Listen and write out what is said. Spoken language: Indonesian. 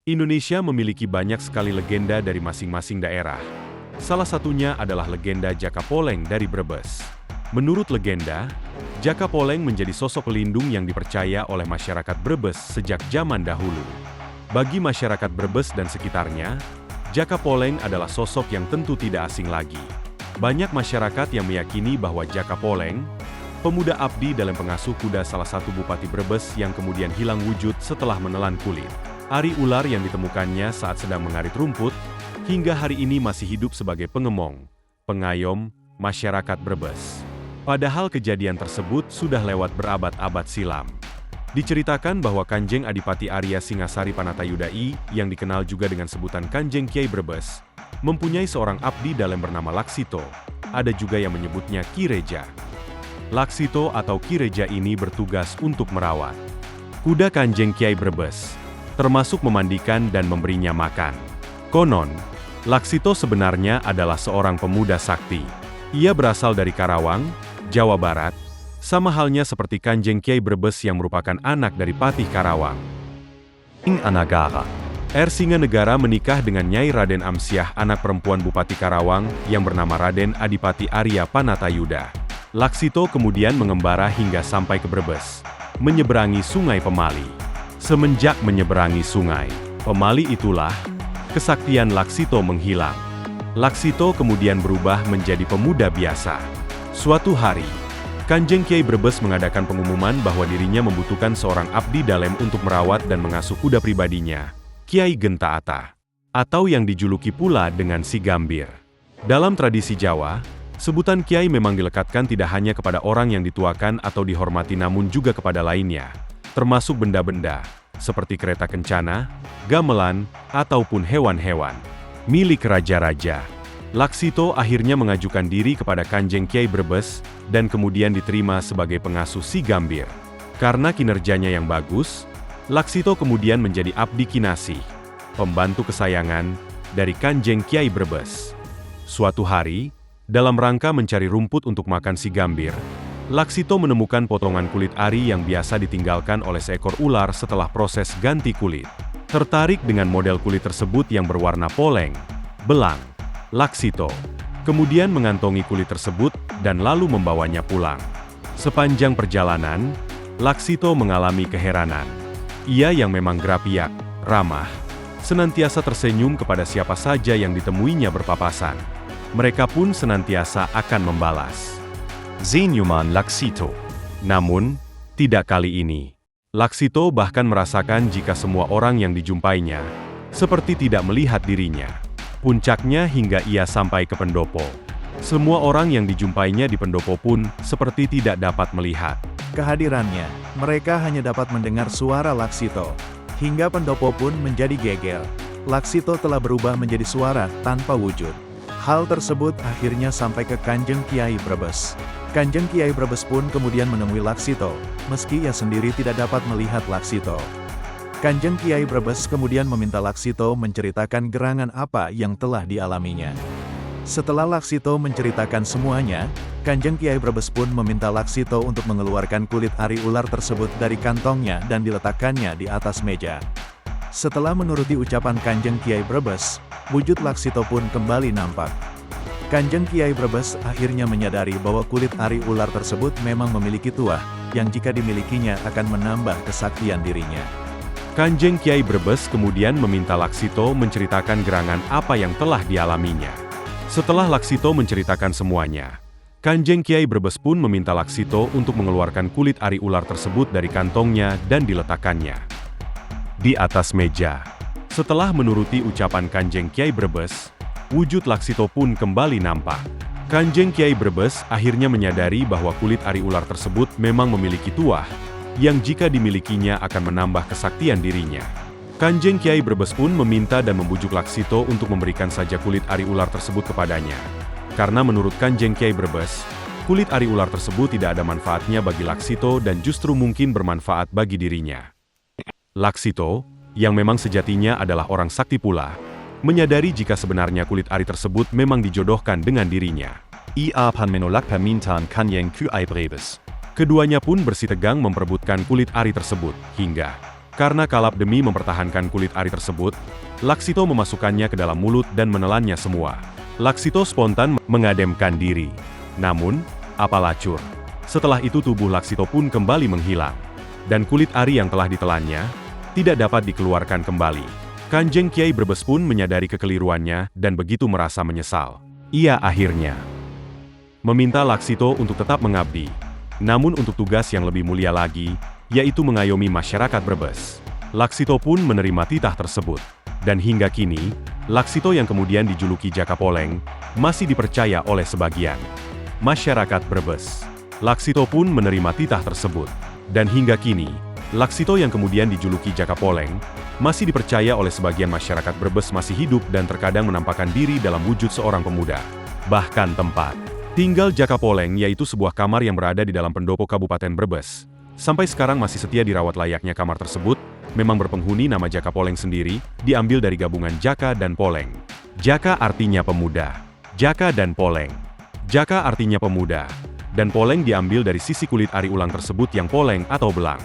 Indonesia memiliki banyak sekali legenda dari masing-masing daerah. Salah satunya adalah legenda Jaka Poleng dari Brebes. Menurut legenda, Jaka Poleng menjadi sosok pelindung yang dipercaya oleh masyarakat Brebes sejak zaman dahulu. Bagi masyarakat Brebes dan sekitarnya, Jaka Poleng adalah sosok yang tentu tidak asing lagi. Banyak masyarakat yang meyakini bahwa Jaka Poleng, pemuda abdi dalam pengasuh kuda salah satu bupati Brebes yang kemudian hilang wujud setelah menelan kulit ari ular yang ditemukannya saat sedang mengarit rumput, hingga hari ini masih hidup sebagai pengemong, pengayom, masyarakat Brebes. Padahal kejadian tersebut sudah lewat berabad-abad silam. Diceritakan bahwa Kanjeng Adipati Arya Singasari Panatayudai, yang dikenal juga dengan sebutan Kanjeng Kiai Brebes, mempunyai seorang abdi dalam bernama Laksito. Ada juga yang menyebutnya Ki Reja. Laksito atau Ki Reja ini bertugas untuk merawat kuda Kanjeng Kiai Brebes, termasuk memandikan dan memberinya makan. Konon, Laksito sebenarnya adalah seorang pemuda sakti. Ia berasal dari Karawang, Jawa Barat, sama halnya seperti Kanjeng Kiai Brebes yang merupakan anak dari Patih Karawang. Anagara. Singanegara menikah dengan Nyai Raden Amsyah, anak perempuan Bupati Karawang, yang bernama Raden Adipati Arya Panatayuda. Laksito kemudian mengembara hingga sampai ke Brebes, menyeberangi Sungai Pemali. Semenjak menyeberangi sungai Pemali itulah, kesaktian Laksito menghilang. Laksito kemudian berubah menjadi pemuda biasa. Suatu hari, Kanjeng Kiai Brebes mengadakan pengumuman bahwa dirinya membutuhkan seorang abdi dalam untuk merawat dan mengasuh kuda pribadinya, Kiai Gentaata, atau yang dijuluki pula dengan Si Gambir. Dalam tradisi Jawa, sebutan Kiai memang dilekatkan tidak hanya kepada orang yang dituakan atau dihormati namun juga kepada lainnya, termasuk benda-benda, seperti kereta kencana, gamelan, ataupun hewan-hewan milik raja-raja. Laksito akhirnya mengajukan diri kepada Kanjeng Kiai Brebes, dan kemudian diterima sebagai pengasuh Si Gambir. Karena kinerjanya yang bagus, Laksito kemudian menjadi abdi kinasih, pembantu kesayangan, dari Kanjeng Kiai Brebes. Suatu hari, dalam rangka mencari rumput untuk makan Si Gambir, Laksito menemukan potongan kulit ari yang biasa ditinggalkan oleh seekor ular setelah proses ganti kulit. Tertarik dengan model kulit tersebut yang berwarna poleng, belang, Laksito kemudian mengantongi kulit tersebut dan lalu membawanya pulang. Sepanjang perjalanan, Laksito mengalami keheranan. Ia yang memang gerapiak, ramah, senantiasa tersenyum kepada siapa saja yang ditemuinya berpapasan. Mereka pun senantiasa akan membalas senyuman Laksito. Namun, tidak kali ini. Laksito bahkan merasakan jika semua orang yang dijumpainya seperti tidak melihat dirinya. Puncaknya hingga ia sampai ke pendopo. Semua orang yang dijumpainya di pendopo pun seperti tidak dapat melihat kehadirannya. Mereka hanya dapat mendengar suara Laksito. Hingga pendopo pun menjadi geger. Laksito telah berubah menjadi suara tanpa wujud. Hal tersebut akhirnya sampai ke Kanjeng Kiai Brebes. Kanjeng Kiai Brebes pun kemudian menemui Laksito, meski ia sendiri tidak dapat melihat Laksito. Kanjeng Kiai Brebes kemudian meminta Laksito menceritakan gerangan apa yang telah dialaminya. Setelah Laksito menceritakan semuanya, Kanjeng Kiai Brebes pun meminta Laksito untuk mengeluarkan kulit ari ular tersebut dari kantongnya dan diletakkannya di atas meja. Setelah menuruti ucapan Kanjeng Kiai Brebes, wujud Laksito pun kembali nampak. Kanjeng Kiai Brebes akhirnya menyadari bahwa kulit ari ular tersebut memang memiliki tuah, yang jika dimilikinya akan menambah kesaktian dirinya. Kanjeng Kiai Brebes kemudian meminta Laksito menceritakan gerangan apa yang telah dialaminya. Setelah Laksito menceritakan semuanya, Kanjeng Kiai Brebes pun meminta Laksito untuk mengeluarkan kulit ari ular tersebut dari kantongnya dan diletakkannya di atas meja. Setelah menuruti ucapan Kanjeng Kiai Brebes, wujud Laksito pun kembali nampak. Kanjeng Kiai Brebes akhirnya menyadari bahwa kulit ari ular tersebut memang memiliki tuah, yang jika dimilikinya akan menambah kesaktian dirinya. Kanjeng Kiai Brebes pun meminta dan membujuk Laksito untuk memberikan saja kulit ari ular tersebut kepadanya. Karena menurut Kanjeng Kiai Brebes, kulit ari ular tersebut tidak ada manfaatnya bagi Laksito dan justru mungkin bermanfaat bagi dirinya. Laksito, yang memang sejatinya adalah orang sakti pula, menyadari jika sebenarnya kulit ari tersebut memang dijodohkan dengan dirinya. Ia akan menolak permintaan Kanjeng Kiai Brebes. Keduanya pun bersitegang memperebutkan kulit ari tersebut, hingga Karena kalap demi mempertahankan kulit ari tersebut, Laksito memasukkannya ke dalam mulut dan menelannya semua. Laksito spontan mengademkan diri. Namun, apa lacur. Setelah itu tubuh Laksito pun kembali menghilang. Dan kulit ari yang telah ditelannya, tidak dapat dikeluarkan kembali. Kanjeng Kiai Brebes pun menyadari kekeliruannya dan begitu merasa menyesal. Ia akhirnya meminta Laksito untuk tetap mengabdi. Namun untuk tugas yang lebih mulia lagi, yaitu mengayomi masyarakat Brebes. Laksito pun menerima titah tersebut. Dan hingga kini, Laksito yang kemudian dijuluki Jaka Poleng, masih dipercaya oleh sebagian masyarakat Brebes. Laksito pun menerima titah tersebut. Dan hingga kini, Laksito yang kemudian dijuluki Jaka Poleng, masih dipercaya oleh sebagian masyarakat Brebes masih hidup dan terkadang menampakkan diri dalam wujud seorang pemuda. Bahkan tempat tinggal Jaka Poleng yaitu sebuah kamar yang berada di dalam pendopo Kabupaten Brebes. Sampai sekarang masih setia dirawat layaknya kamar tersebut, memang berpenghuni nama Jaka Poleng sendiri, diambil dari gabungan Jaka dan Poleng. Jaka artinya pemuda. Jaka dan Poleng. Jaka artinya pemuda. Dan Poleng diambil dari sisi kulit ari ulang tersebut yang poleng atau belang.